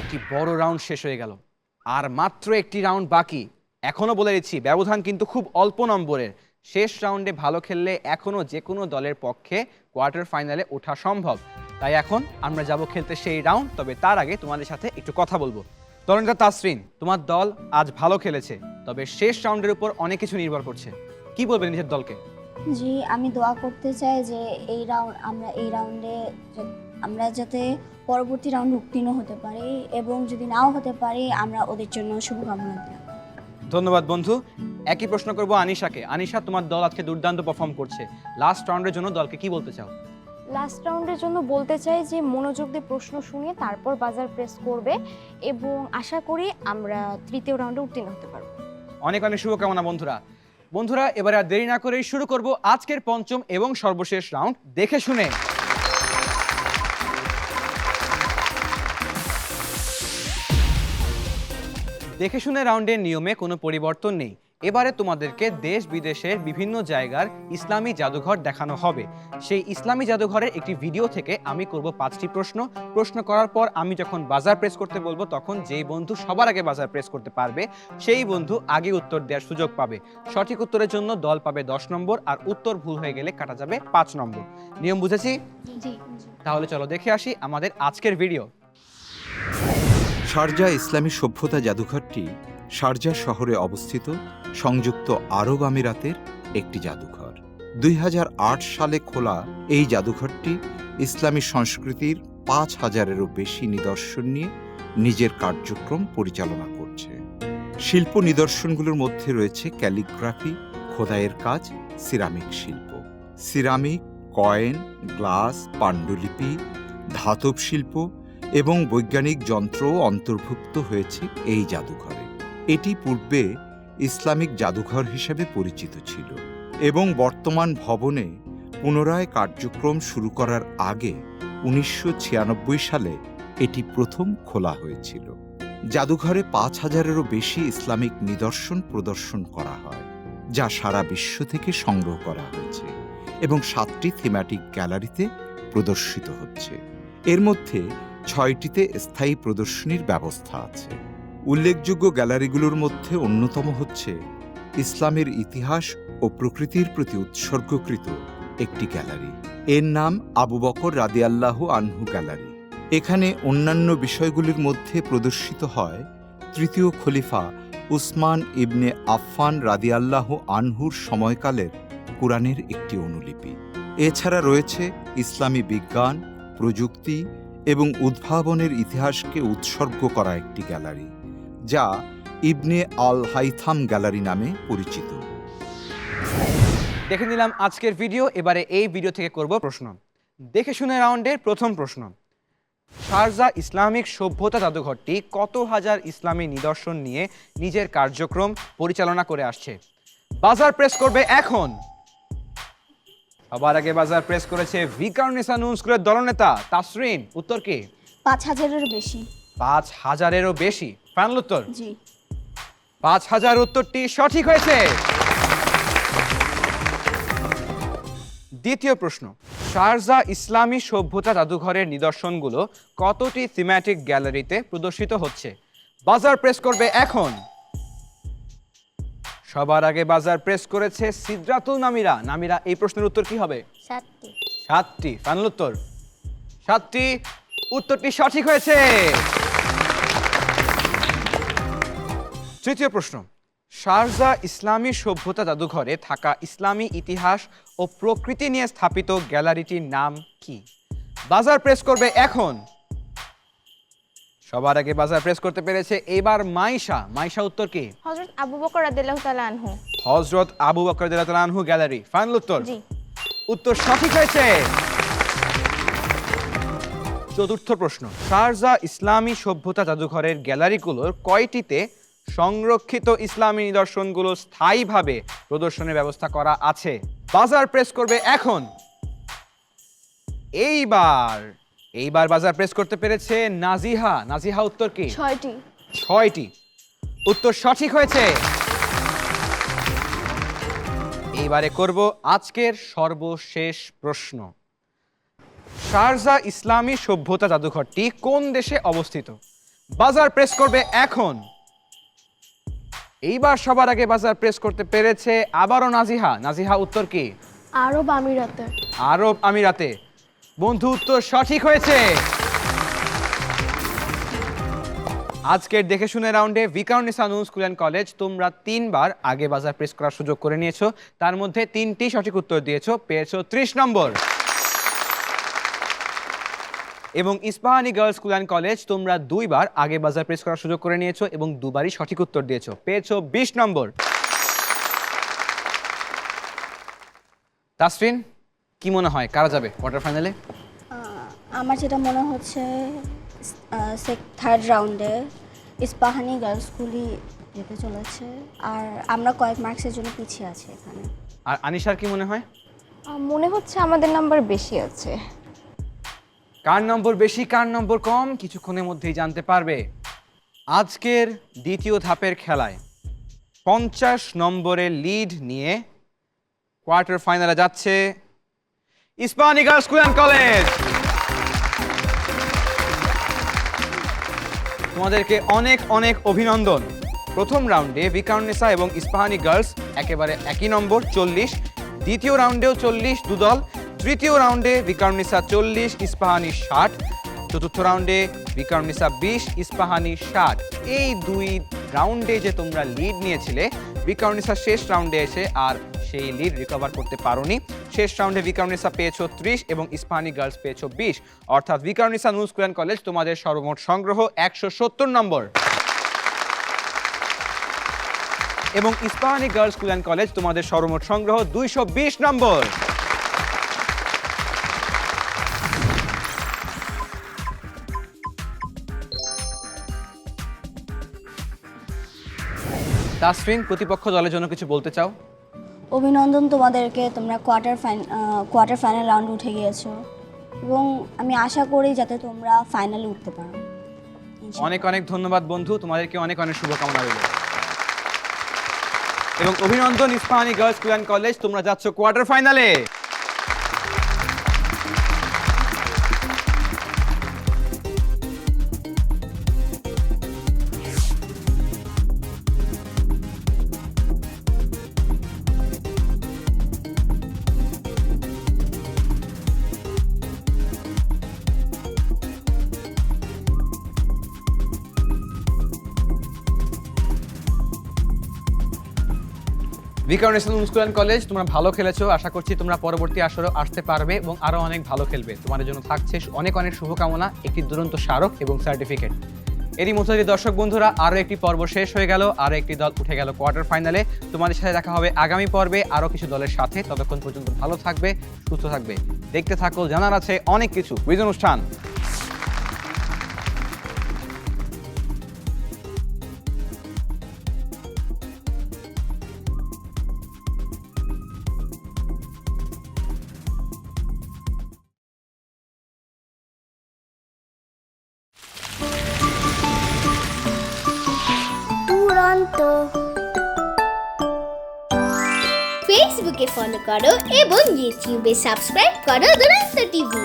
একটি বড় রাউন্ড শেষ হয়ে গেল, আর মাত্র একটি রাউন্ড বাকি। এখনো বলে দিচ্ছি, ব্যবধান কিন্তু খুব অল্প নম্বরের। শেষ রাউন্ডে ভালো খেললে এখনো যে কোনো দলের পক্ষে কোয়ার্টার ফাইনালে ওঠা সম্ভব। তাই এখন আমরা যাব খেলতে সেই রাউন্ড, তবে তার আগে তোমাদের সাথে একটু কথা বলবো। তরুণীতা তাসরিন, তোমার দল আজ ভালো খেলেছে, তবে শেষ রাউন্ডের উপর অনেক কিছু নির্ভর করছে। কি বলবেন নিজের দলকে? জি, আমি দোয়া করতে চাই যে এই রাউন্ডে আমরা যাতে পরবর্তী রাউন্ড উত্তীর্ণ হতে পারি, এবং যদি নাও হতে পারি আমরা ওদের জন্য শুভকামনা দিলাম। ধন্যবাদ বন্ধু। একই প্রশ্ন করব আনিশাকে। আনিশা, তোমার দল আজকে দুর্দান্ত পারফর্ম করছে, লাস্ট রাউন্ডের জন্য দলকে কি বলতে চাও? লাস্ট রাউন্ডের জন্য বলতে চাই যে মনোযোগ দিয়ে প্রশ্ন শুনিয়ে তারপর বাজার প্রেস করবে এবং আশা করি আমরা তৃতীয় রাউন্ডে উত্তীর্ণ হতে পারবো। অনেক অনেক শুভকামনা বন্ধুরা। বন্ধুরা, এবারে আর দেরি না করে শুরু করব আজকের পঞ্চম এবং সর্বশেষ রাউন্ড, দেখে শুনে। দেখে শুনে রাউন্ডের নিয়মে কোনো পরিবর্তন নেই। এবারে তোমাদেরকে দেশ বিদেশের বিভিন্ন জায়গার ইসলামী জাদুঘর দেখানো হবে। সেই ইসলামী জাদুঘরের একটি ভিডিও থেকে আমি করব 5টি প্রশ্ন করার পর আমি যখন বাজার প্রেস করতে বলবো তখন যেই বন্ধু সবার আগে বাজার প্রেস করতে পারবে সেই বন্ধু আগে উত্তর দেওয়ার সুযোগ পাবে। সঠিক উত্তরের জন্য দল পাবে 10 নম্বর, আর উত্তর ভুল হয়ে গেলে কাটা যাবে 5 নম্বর। নিয়ম বুঝেছি? জি। তাহলে চলো দেখে আসি আমাদের আজকের ভিডিও। শারজাহ ইসলামী সভ্যতা জাদুঘরটি শারজাহ শহরে অবস্থিত সংযুক্ত আরব আমিরাতের একটি জাদুঘর। 2008 সালে খোলা এই জাদুঘরটি ইসলামী সংস্কৃতির 5000-এরও বেশি নিদর্শন নিয়ে নিজের কার্যক্রম পরিচালনা করছে। শিল্প নিদর্শনগুলোর মধ্যে রয়েছে ক্যালিগ্রাফি, খোদাইয়ের কাজ, সিরামিক শিল্প। সিরামিক, কয়েন, গ্লাস, পাণ্ডুলিপি, ধাতব শিল্প এবং বৈজ্ঞানিক যন্ত্রও অন্তর্ভুক্ত হয়েছে এই জাদুঘরে। এটি পূর্বে ইসলামিক জাদুঘর হিসেবে পরিচিত ছিল এবং বর্তমান ভবনে পুনরায় কার্যক্রম শুরু করার আগে 1996 সালে এটি প্রথম খোলা হয়েছিল। জাদুঘরে 5000-এরও বেশি ইসলামিক নিদর্শন প্রদর্শন করা হয়, যা সারা বিশ্ব থেকে সংগ্রহ করা হয়েছে এবং 7টি থিম্যাটিক গ্যালারিতে প্রদর্শিত হচ্ছে। এর মধ্যে 6টিতে স্থায়ী প্রদর্শনীর ব্যবস্থা আছে। উল্লেখযোগ্য গ্যালারিগুলোর মধ্যে অন্যতম হচ্ছে ইসলামের ইতিহাস ও প্রকৃতির প্রতি উৎসর্গকৃত একটি গ্যালারি। এর নাম আবু বকর রাদিয়াল্লাহু আনহু গ্যালারি। এখানে অন্যান্য বিষয়গুলির মধ্যে প্রদর্শিত হয় তৃতীয় খলিফা উসমান ইবনে আফফান রাদিয়াল্লাহু আনহুর সময়কালের কুরআনের একটি অনুলিপি। এছাড়া রয়েছে ইসলামী বিজ্ঞান, প্রযুক্তি এবং উদ্ভাবনের ইতিহাসকে উৎসর্গ করা একটি গ্যালারি, যা ইবনে আল হাইথাম গ্যালারি নামে পরিচিত। দেখে নিলাম আজকের ভিডিও। এবারে এই ভিডিও থেকে করব প্রশ্ন। দেখে শুনে রাউন্ডের প্রথম প্রশ্ন। শারজাহ ইসলামিক সভ্যতা জাদুঘরটি কত হাজার ইসলামী নিদর্শন নিয়ে নিজের কার্যক্রম পরিচালনা করে আসছে? বাজার প্রেস করবে এখন। সবার আগে বাজার প্রেস করেছে ভিকারুন্নিসা নূন স্কুলের দলনেতা তাসরিন। উত্তর কি? 5000-এরও বেশি। 5000-এরও বেশি ফাইনাল উত্তর? জি। 5000 উত্তরটি সঠিক হয়েছে। দ্বিতীয় প্রশ্ন। শারজাহ ইসলামী সভ্যতা জাদুঘরের নিদর্শনগুলো কতটি থিম্যাটিক গ্যালারিতে প্রদর্শিত হচ্ছে? বাজার প্রেস করবে এখন। সবার আগে বাজার প্রেস করেছে সিদরাতুল নামিরা। নামিরা, এই প্রশ্নের উত্তর কি হবে? 7টি। 7টি ফাইনাল উত্তর? 7টি উত্তরটি সঠিক হয়েছে। তৃতীয় প্রশ্ন। শারজাহ ইসলামী সভ্যতা জাদুঘরে থাকা ইসলামী ইতিহাস ও প্রকৃতি নিয়ে স্থাপিত গ্যালারিটির নাম কি? বাজার প্রেস করবে এখন। সবার আগে বাজার প্রেস করতে পেরেছে এবার মাইশা। মাইশা, উত্তর কি? হযরত আবু বকর রাদিয়াল্লাহু তাআলা আনহু। হযরত আবু বকর রাদিয়াল্লাহু তাআলা আনহু গ্যালারি ফাইনাল উত্তর? জি। উত্তর সঠিক হয়েছে। চতুর্থ প্রশ্ন। শারজাহ ইসলামী সভ্যতা জাদুঘরের গ্যালারিগুলোর কয়টিতে সংরক্ষিত ইসলামী নিদর্শনগুলো স্থায়ীভাবে প্রদর্শনের ব্যবস্থা করা আছে? বাজার প্রেস করবে এখন। এইবার বাজার প্রেস করতে পেরেছে নাজিহা। নাজিহা, উত্তর কি? 6টি। 6টি উত্তর সঠিক হয়েছে। এইবারে করব আজকের সর্বশেষ প্রশ্ন। শারজাহ ইসলামী সভ্যতা জাদুঘরটি কোন দেশে অবস্থিত? বাজার প্রেস করবে এখন। এইবার সবার আগে বাজার প্রেস করতে পেরেছে আবারও নাজিহা। নাজিহা, উত্তর কি? আরব আমিরাতে। আরব আমিরাতে। বন্ধু, উত্তর সঠিক হয়েছে। আজকের দেখে শুনে রাউন্ডে ভিকারুন্নিসা নূন স্কুল অ্যান্ড কলেজ তোমরা 3বার আগে বাজার প্রেস করার সুযোগ করে নিয়েছো। তার মধ্যে 3টি সঠিক উত্তর দিয়েছো, পেয়েছো 30 নম্বর। এবং Ispahani girls school and college তোমরা 2বার আগে বাজার প্রেস করার সুযোগ করে নিয়েছো এবং 2বারই সঠিক উত্তর দিয়েছো, পেয়েছো 20 নম্বর। তাসরিন, কি মনে হয় কারা যাবে কোয়ার্টার ফাইনালে? আমার যেটা মনে হচ্ছে থার্ড রাউন্ডে ইস্পাহানি গার্লস স্কুলই যেতে চলেছে, আর আমরা কয়েক মার্কসের জন্য পিছিয়ে আছি এখানে। আর আনিশার কি মনে হয়? মনে হচ্ছে আমাদের নাম্বার বেশি আছে। কার নম্বর বেশি কার নম্বর কম কিছুক্ষণের মধ্যেই জানতে পারবে। আজকের দ্বিতীয় ধাপের খেলায় 50 নম্বরের লিড নিয়ে কোয়ার্টার ফাইনালে যাচ্ছে Ispahani girls school and college. তোমাদেরকে অনেক অনেক অভিনন্দন। প্রথম রাউন্ডে বিকারুন্নেসা এবং ইস্পাহানি গার্লস একেবারে একই নম্বর 40, দ্বিতীয় রাউন্ডেও 40 দুদল, তৃতীয় রাউন্ডে বিকারুন্নেসা 40, ইস্পাহানি 60, চতুর্থ রাউন্ডে বিকারুন্নেসা 20, ইস্পাহানি 60। এই 2 রাউন্ডে যে তোমরা লিড নিয়েছিলে, বিকারুন্নেসা শেষ রাউন্ডে এসে আর সেই লিড রিকভার করতে পারোনি। শেষ রাউন্ডে বিকারুন্নেসা পেয়েছো 30 এবং ইস্পাহানি গার্লস পেয়েছো 20, অর্থাৎ বিকারুন্নেসা নূন স্কুল অ্যান্ড কলেজ তোমাদের সর্বমোট সংগ্রহ 170 নম্বর এবং Ispahani girls school and college তোমাদের সর্বমোট সংগ্রহ 220 নম্বর। তাসরিন, প্রতিপক্ষ দলের জন্য কিছু বলতে চাও? অভিনন্দন তোমাদেরকে, তোমরা কোয়ার্টার ফাইনাল রাউন্ড উঠে গিয়েছো এবং আমি আশা করি যাতে তোমরা ফাইনালে উঠতে পারো। অনেক অনেক ধন্যবাদ বন্ধু, তোমাদেরকে অনেক অনেক শুভকামনা রইল এবং অভিনন্দন Ispahani girls school and college, তোমরা যাচ্ছ কোয়ার্টার ফাইনালে। বিকারুন্নেসা নূন স্কুল অ্যান্ড কলেজ, তোমরা ভালো খেলেছো, আশা করছি তোমরা পরবর্তী আসরে আসতে পারবে এবং আরো অনেক ভালো খেলবে। তোমাদের জন্য থাকছে অনেক অনেক শুভকামনা, একটি দুরন্ত স্মারক এবং সার্টিফিকেট। এরই মধ্যে দর্শক বন্ধুরা, আরো একটি পর্ব শেষ হয়ে গেল, আরো একটি দল উঠে গেল কোয়ার্টার ফাইনালে। তোমাদের সাথে দেখা হবে আগামী পর্বে আরো কিছু দলের সাথে। ততক্ষণ পর্যন্ত ভালো থাকবে, সুস্থ থাকবে, দেখতে থাকো, জানার আছে অনেক কিছু কুইজ অনুষ্ঠান। ফেসবুকে ফলো করো এবং ইউটিউবে সাবস্ক্রাইব করো দুরন্ত টিভি।